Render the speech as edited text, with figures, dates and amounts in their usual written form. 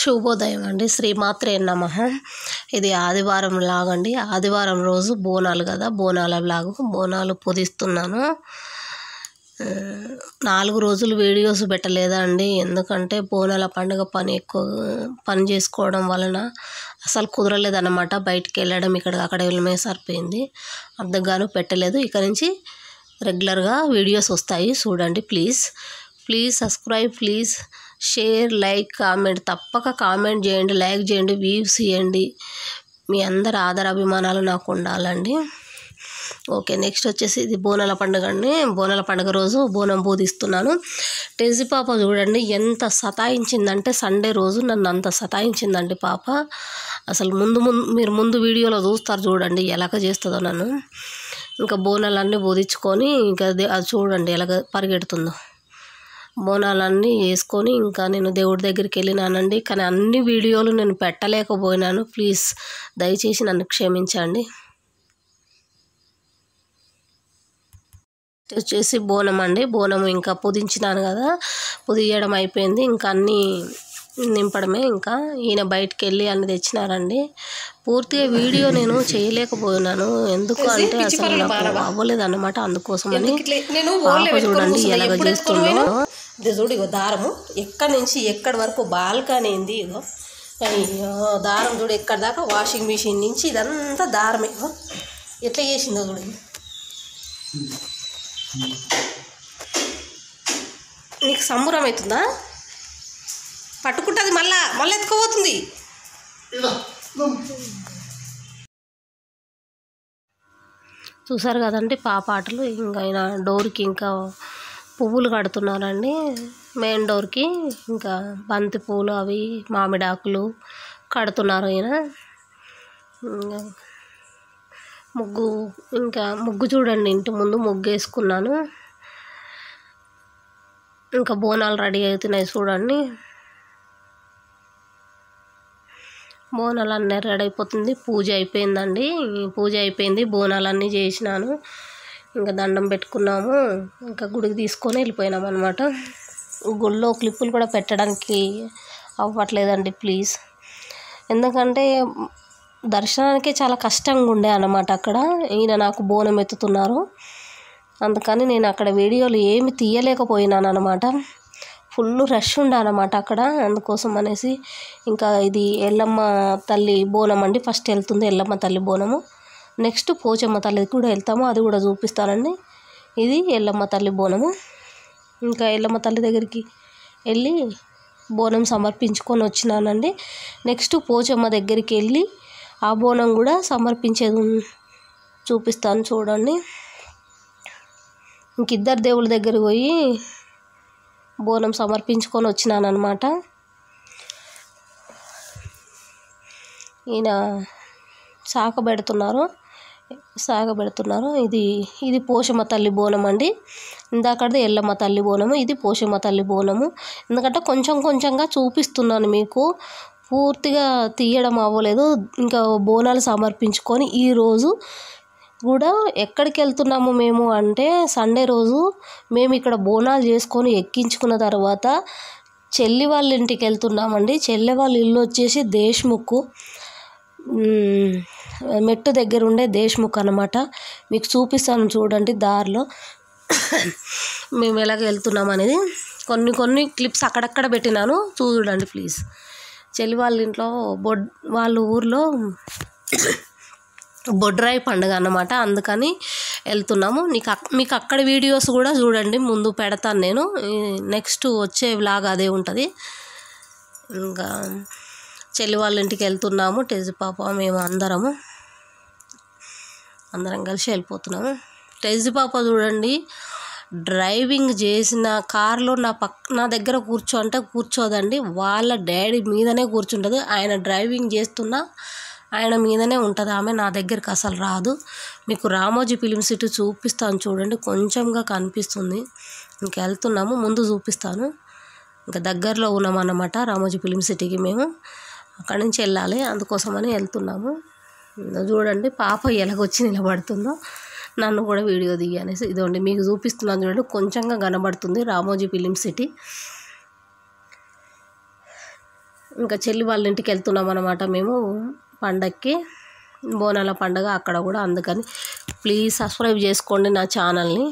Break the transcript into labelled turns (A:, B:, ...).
A: శుభోదయం అండి. శ్రీమాత్రే నమః. ఇది ఆదివారం వ్లాగ్ అండి. ఆదివారం రోజు బోనాలు కదా, బోనాల వ్లాగ్. బోనాలు పొదిస్తున్నాను. 4 రోజులు వీడియోస్ పెట్టలేదా అండి, ఎందుకంటే బోనాల పండుగ పని చేసుకోవడం వలన అసలు కుదరలేదన్నమాట. బయటికి వెళ్ళడం అక్కడ వెళ్ళడమే సరిపోయింది. అందుకు పెట్టలేదు. ఇక నుంచి రెగ్యులర్గా వీడియోస్ వస్తాయి, చూడండి. Please subscribe, please share, like, comment. తప్పక కామెంట్ చేయండి, లైక్ చేయండి, వ్యూస్ ఇవ్వండి. మీ అందరి ఆదరాభిమానాలు నాకు ఉండాలండి. ఓకే, నెక్స్ట్ వచ్చేసి ఇది బోనాల పండుగ అండి. బోనాల పండుగ రోజు బోనం బోధిస్తున్నాను. టెజీ పాప చూడండి ఎంత సతాయించిందంటే, సండే రోజు నన్ను అంత సతాయించిందండి పాప. అసలు మీరు ముందు వీడియోలో చూస్తారు, చూడండి ఎలాగ చేస్తుందో నన్ను. ఇంకా బోనాలన్నీ బోధించుకొని ఇంకా అది చూడండి ఎలాగ పరిగెడుతుందో. బోనాలన్నీ వేసుకొని ఇంకా నేను దేవుడి దగ్గరికి వెళ్ళినానండి. కానీ అన్ని వీడియోలు నేను పెట్టలేకపోయినాను. ప్లీజ్ దయచేసి నన్ను క్షమించండి. వచ్చేసి బోనం అండి. బోనం ఇంకా పొదించినాను కదా, పొదియడం అయిపోయింది. ఇంకా అన్నీ నింపడమే. ఇంకా ఈయన బయటికి వెళ్ళి అన్ని తెచ్చినారండి. పూర్తిగా వీడియో నేను చేయలేకపోయినాను, ఎందుకు అంటే అసలు నాకు అవ్వలేదు అన్నమాట. అందుకోసమని పాప చూడండి ఎలాగ చేస్తుందో. ఇది చూడు, ఇగో దారము ఎక్కడి నుంచి ఎక్కడి వరకు బాల్కనీ ఉంది. ఇగో దారం చూడు ఎక్కడి దాకా, వాషింగ్ మిషన్ నుంచి ఇదంతా దారమే. ఎట్లా చేసిందో చూడు. నీకు సంబరం అవుతుందా? పట్టుకుంటుంది, మళ్ళీ ఎత్తుకోబోతుంది. చూసారు కదండి పాప ఆటలు. ఇంకా ఆయన డోర్కి ఇంకా పువ్వులు కడుతున్నారండి, మెయిన్ డోర్కి. ఇంకా బంతి పువ్వులు, అవి మామిడాకులు కడుతున్నారు ఆయన. ముగ్గు చూడండి, ఇంటి ముందు ముగ్గు వేసుకున్నాను. ఇంకా బోనాలు రెడీ అవుతున్నాయి చూడండి. బోనాలు అన్నీ రెడీ అయిపోతుంది. పూజ అయిపోయిందండి. పూజ అయిపోయింది, బోనాలన్నీ చేసినాను. ఇంకా దండం పెట్టుకున్నాము. ఇంకా గుడికి తీసుకొని వెళ్ళిపోయినాము అనమాట. గుళ్ళో క్లిప్పులు కూడా పెట్టడానికి అవ్వట్లేదండి, ప్లీజ్. ఎందుకంటే దర్శనానికి చాలా కష్టంగా ఉండే అన్నమాట అక్కడ. ఈయన నాకు బోనం ఎత్తుతున్నారు, అందుకని నేను అక్కడ వీడియోలు ఏమి తీయలేకపోయినాను అనమాట. ఫుల్ రష్ ఉండే అన్నమాట అక్కడ. అందుకోసం అనేసి ఇంకా ఇది ఎల్లమ్మ తల్లి బోనం అండి. ఫస్ట్ వెళ్తుంది ఎల్లమ్మ తల్లి బోనము. నెక్స్ట్ పోచమ్మ తల్లికి కూడా వెళ్తాము, అది కూడా చూపిస్తానండి. ఇది ఎల్లమ్మ తల్లి బోనము. ఇంకా ఎల్లమ్మ తల్లి దగ్గరికి వెళ్ళి బోనం సమర్పించుకొని వచ్చినానండి. నెక్స్ట్ పోచమ్మ దగ్గరికి వెళ్ళి ఆ బోనం కూడా సమర్పించేది చూపిస్తాను చూడండి. ఇంక ఇద్దరు దేవుళ్ళ దగ్గరికి పోయి బోనం సమర్పించుకొని వచ్చినాను అనమాట. ఈయన సాగబెడుతున్నారు. ఇది పోషమ్మ తల్లి బోనం అండి. ఇందాకది ఎల్లమ్మ తల్లి బోనము, ఇది పోషమ్మ తల్లి బోనము. ఎందుకంటే కొంచెంగా చూపిస్తున్నాను మీకు, పూర్తిగా తీయడం అవ్వలేదు. ఇంకా బోనాలు సమర్పించుకొని ఈరోజు కూడా ఎక్కడికి వెళ్తున్నాము మేము అంటే, సండే రోజు మేము ఇక్కడ బోనాలు చేసుకొని ఎక్కించుకున్న తర్వాత చెల్లి వాళ్ళ ఇంటికి వెళ్తున్నామండి. చెల్లి వాళ్ళ ఇల్లు వచ్చేసి దేశ్ముఖ్, మెట్టు దగ్గర ఉండే దేశ్ముఖ్ అనమాట. మీకు చూపిస్తాను చూడండి దారిలో మేము ఎలాగ వెళ్తున్నాం అనేది. కొన్ని క్లిప్స్ అక్కడక్కడ పెట్టినాను, చూడండి ప్లీజ్. చెల్లి వాళ్ళ ఇంట్లో వాళ్ళ ఊర్లో బొడ్రాయి పండుగ అన్నమాట, అందుకని వెళ్తున్నాము. మీకు అక్కడ వీడియోస్ కూడా చూడండి, ముందు పెడతాను నేను. నెక్స్ట్ వచ్చే వ్లాగ్ అదే ఉంటుంది. ఇంకా చెల్లి వాళ్ళ ఇంటికి వెళ్తున్నాము, టెజీ పాప మేము అందరం కలిసి వెళ్ళిపోతున్నాము. టెజీ పాప చూడండి డ్రైవింగ్ చేసిన కార్లో నా దగ్గర కూర్చోదండి, వాళ్ళ డాడీ మీదనే కూర్చుంటుంది. ఆయన డ్రైవింగ్ చేస్తున్నా ఆయన మీదనే ఉంటుంది ఆమె, నా దగ్గరికి అసలు రాదు. మీకు రామోజీ ఫిలిం సిటీ చూపిస్తాను చూడండి, కొంచెంగా కనిపిస్తుంది. ఇంక వెళ్తున్నాము, ముందు చూపిస్తాను. ఇంకా దగ్గరలో ఉన్నామన్నమాట రామోజీ ఫిలిం సిటీకి. మేము అక్కడి నుంచి వెళ్ళాలి, అందుకోసమని వెళ్తున్నాము. చూడండి పాప ఎలాగొచ్చి నిలబడుతుందో, నన్ను కూడా వీడియో తీయనేసి. ఇదండి మీకు చూపిస్తున్నాను చూడండి, కొంచెంగా కనబడుతుంది రామోజీ ఫిలిం సిటీ. ఇంకా చెల్లి వాళ్ళ ఇంటికి వెళ్తున్నాం అన్నమాట మేము పండగకి, బోనాల పండగ అక్కడ కూడా. అందుకని ప్లీజ్ సబ్స్క్రైబ్ చేసుకోండి నా ఛానల్ని.